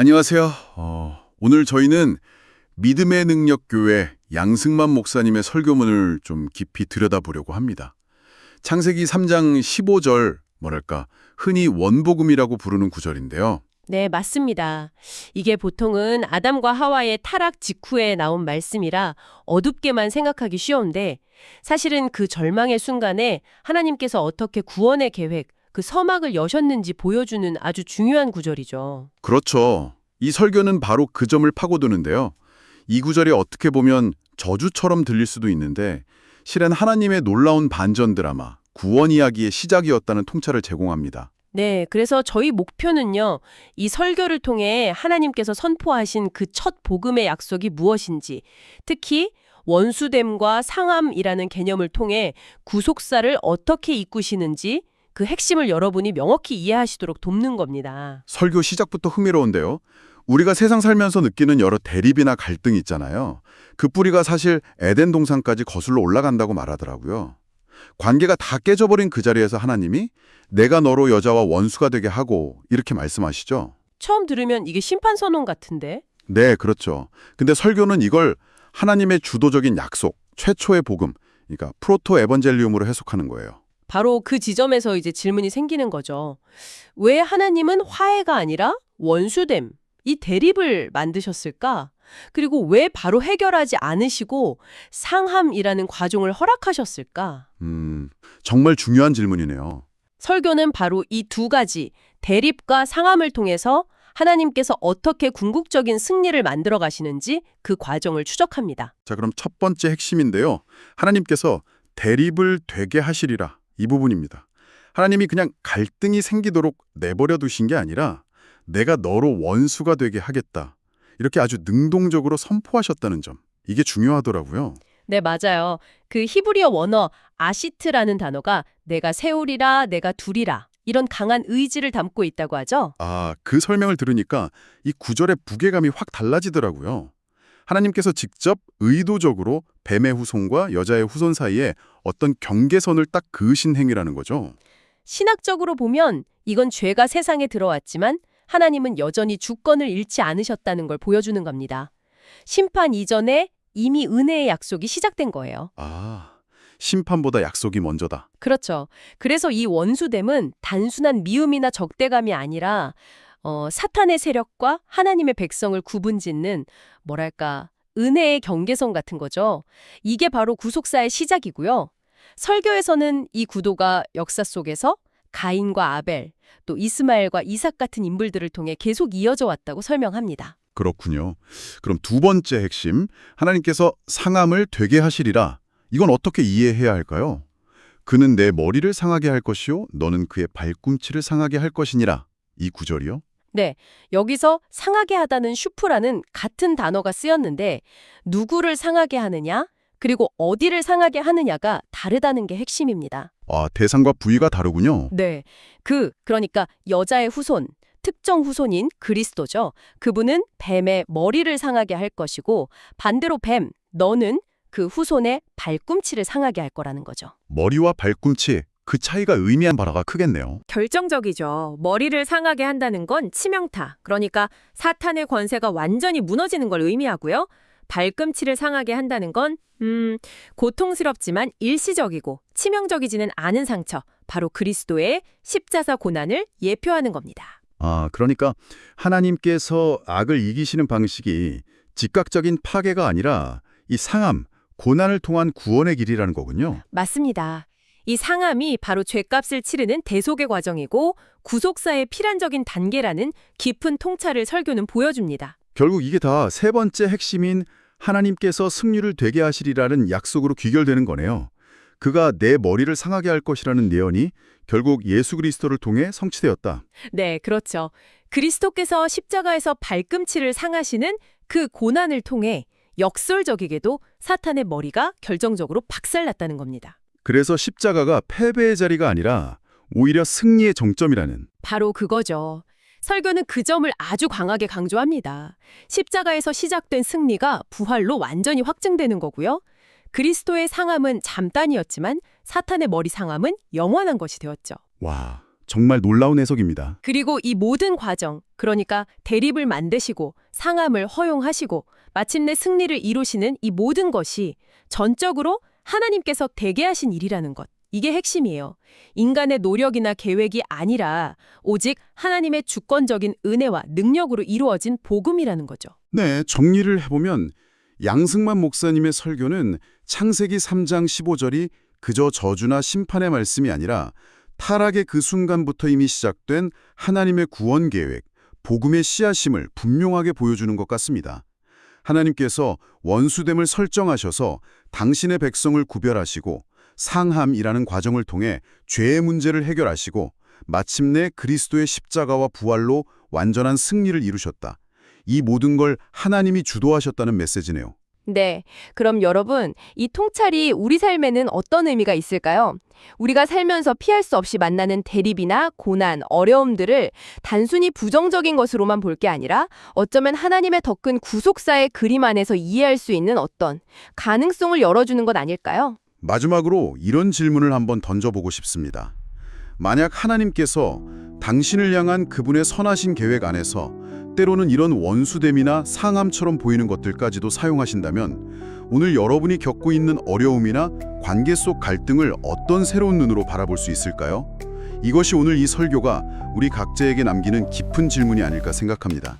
안녕하세요. 오늘 저희는 믿음의 능력 교회 양승만 목사님의 설교문을 좀 깊이 들여다보려고 합니다. 창세기 3장 15절, 흔히 원복음이라고 부르는 구절인데요. 네, 맞습니다. 이게 보통은 아담과 하와의 타락 직후에 나온 말씀이라 어둡게만 생각하기 쉬운데 사실은 그 절망의 순간에 하나님께서 어떻게 구원의 계획, 그 서막을 여셨는지 보여주는 아주 중요한 구절이죠. 그렇죠. 이 설교는 바로 그 점을 파고드는데요. 이 구절이 어떻게 보면 저주처럼 들릴 수도 있는데 실은 하나님의 놀라운 반전 드라마, 구원 이야기의 시작이었다는 통찰을 제공합니다. 네, 그래서 저희 목표는요, 이 설교를 통해 하나님께서 선포하신 그 첫 복음의 약속이 무엇인지, 특히 원수됨과 상함이라는 개념을 통해 구속사를 어떻게 이끄시는지 그 핵심을 여러분이 명확히 이해하시도록 돕는 겁니다. 설교 시작부터 흥미로운데요. 우리가 세상 살면서 느끼는 여러 대립이나 갈등이 있잖아요. 그 뿌리가 사실 에덴 동산까지 거슬러 올라간다고 말하더라고요. 관계가 다 깨져버린 그 자리에서 하나님이 내가 너로 여자와 원수가 되게 하고 이렇게 말씀하시죠. 처음 들으면 이게 심판선언 같은데? 네, 그렇죠. 근데 설교는 이걸 하나님의 주도적인 약속, 최초의 복음, 그러니까 프로토 에반젤리움으로 해석하는 거예요. 바로 그 지점에서 이제 질문이 생기는 거죠. 왜 하나님은 화해가 아니라 원수됨, 이 대립을 만드셨을까? 그리고 왜 바로 해결하지 않으시고 상함이라는 과정을 허락하셨을까? 정말 중요한 질문이네요. 설교는 바로 이 두 가지, 대립과 상함을 통해서 하나님께서 어떻게 궁극적인 승리를 만들어 가시는지 그 과정을 추적합니다. 자, 그럼 첫 번째 핵심인데요. 하나님께서 대립을 되게 하시리라. 이 부분입니다. 하나님이 그냥 갈등이 생기도록 내버려 두신 게 아니라 내가 너로 원수가 되게 하겠다. 이렇게 아주 능동적으로 선포하셨다는 점. 이게 중요하더라고요. 네, 맞아요. 그 히브리어 원어 아시트라는 단어가 내가 세우리라, 내가 두리라 이런 강한 의지를 담고 있다고 하죠. 아, 그 설명을 들으니까 이 구절의 무게감이 확 달라지더라고요. 하나님께서 직접 의도적으로 뱀의 후손과 여자의 후손 사이에 어떤 경계선을 딱 그으신 행위라는 거죠. 신학적으로 보면 이건 죄가 세상에 들어왔지만 하나님은 여전히 주권을 잃지 않으셨다는 걸 보여주는 겁니다. 심판 이전에 이미 은혜의 약속이 시작된 거예요. 아, 심판보다 약속이 먼저다. 그렇죠. 그래서 이 원수됨은 단순한 미움이나 적대감이 아니라 사탄의 세력과 하나님의 백성을 구분짓는 은혜의 경계선 같은 거죠. 이게 바로 구속사의 시작이고요. 설교에서는 이 구도가 역사 속에서 가인과 아벨, 또 이스마엘과 이삭 같은 인물들을 통해 계속 이어져 왔다고 설명합니다. 그렇군요. 그럼 두 번째 핵심, 하나님께서 상함을 되게 하시리라. 이건 어떻게 이해해야 할까요? 그는 내 머리를 상하게 할 것이요 너는 그의 발꿈치를 상하게 할 것이니라. 이 구절이요? 네, 여기서 상하게 하다는 슈프라는 같은 단어가 쓰였는데 누구를 상하게 하느냐, 그리고 어디를 상하게 하느냐가 다르다는 게 핵심입니다. 아, 대상과 부위가 다르군요. 네, 그러니까 여자의 후손, 특정 후손인 그리스도죠. 그분은 뱀의 머리를 상하게 할 것이고 반대로 뱀, 너는 그 후손의 발꿈치를 상하게 할 거라는 거죠. 머리와 발꿈치, 그 차이가 의미한 바가 크겠네요. 결정적이죠. 머리를 상하게 한다는 건 치명타, 그러니까 사탄의 권세가 완전히 무너지는 걸 의미하고요. 발꿈치를 상하게 한다는 건 고통스럽지만 일시적이고 치명적이지는 않은 상처, 바로 그리스도의 십자사 고난을 예표하는 겁니다. 아, 그러니까 하나님께서 악을 이기시는 방식이 즉각적인 파괴가 아니라 이 상함, 고난을 통한 구원의 길이라는 거군요. 맞습니다. 이 상함이 바로 죄값을 치르는 대속의 과정이고 구속사의 필연적인 단계라는 깊은 통찰을 설교는 보여줍니다. 결국 이게 다 세 번째 핵심인 하나님께서 승리를 되게 하시리라는 약속으로 귀결되는 거네요. 그가 내 머리를 상하게 할 것이라는 예언이 결국 예수 그리스도를 통해 성취되었다. 네, 그렇죠. 그리스도께서 십자가에서 발꿈치를 상하시는 그 고난을 통해 역설적이게도 사탄의 머리가 결정적으로 박살났다는 겁니다. 그래서 십자가가 패배의 자리가 아니라 오히려 승리의 정점이라는. 바로 그거죠. 설교는 그 점을 아주 강하게 강조합니다. 십자가에서 시작된 승리가 부활로 완전히 확증되는 거고요. 그리스도의 상함은 잠깐이었지만 사탄의 머리 상함은 영원한 것이 되었죠. 와, 정말 놀라운 해석입니다. 그리고 이 모든 과정, 그러니까 대립을 만드시고 상함을 허용하시고 마침내 승리를 이루시는 이 모든 것이 전적으로 하나님께서 되게 하신 일이라는 것. 이게 핵심이에요. 인간의 노력이나 계획이 아니라 오직 하나님의 주권적인 은혜와 능력으로 이루어진 복음이라는 거죠. 네, 정리를 해보면 양승만 목사님의 설교는 창세기 3장 15절이 그저 저주나 심판의 말씀이 아니라 타락의 그 순간부터 이미 시작된 하나님의 구원 계획, 복음의 씨앗임을 분명하게 보여주는 것 같습니다. 하나님께서 원수됨을 설정하셔서 당신의 백성을 구별하시고 상함이라는 과정을 통해 죄의 문제를 해결하시고 마침내 그리스도의 십자가와 부활로 완전한 승리를 이루셨다. 이 모든 걸 하나님이 주도하셨다는 메시지네요. 네, 그럼 여러분, 이 통찰이 우리 삶에는 어떤 의미가 있을까요? 우리가 살면서 피할 수 없이 만나는 대립이나 고난, 어려움들을 단순히 부정적인 것으로만 볼 게 아니라 어쩌면 하나님의 더 큰 구속사의 그림 안에서 이해할 수 있는 어떤 가능성을 열어주는 것 아닐까요? 마지막으로 이런 질문을 한번 던져보고 싶습니다. 만약 하나님께서 당신을 향한 그분의 선하신 계획 안에서 때로는 이런 원수됨이나 상함처럼 보이는 것들까지도 사용하신다면 오늘 여러분이 겪고 있는 어려움이나 관계 속 갈등을 어떤 새로운 눈으로 바라볼 수 있을까요? 이것이 오늘 이 설교가 우리 각자에게 남기는 깊은 질문이 아닐까 생각합니다.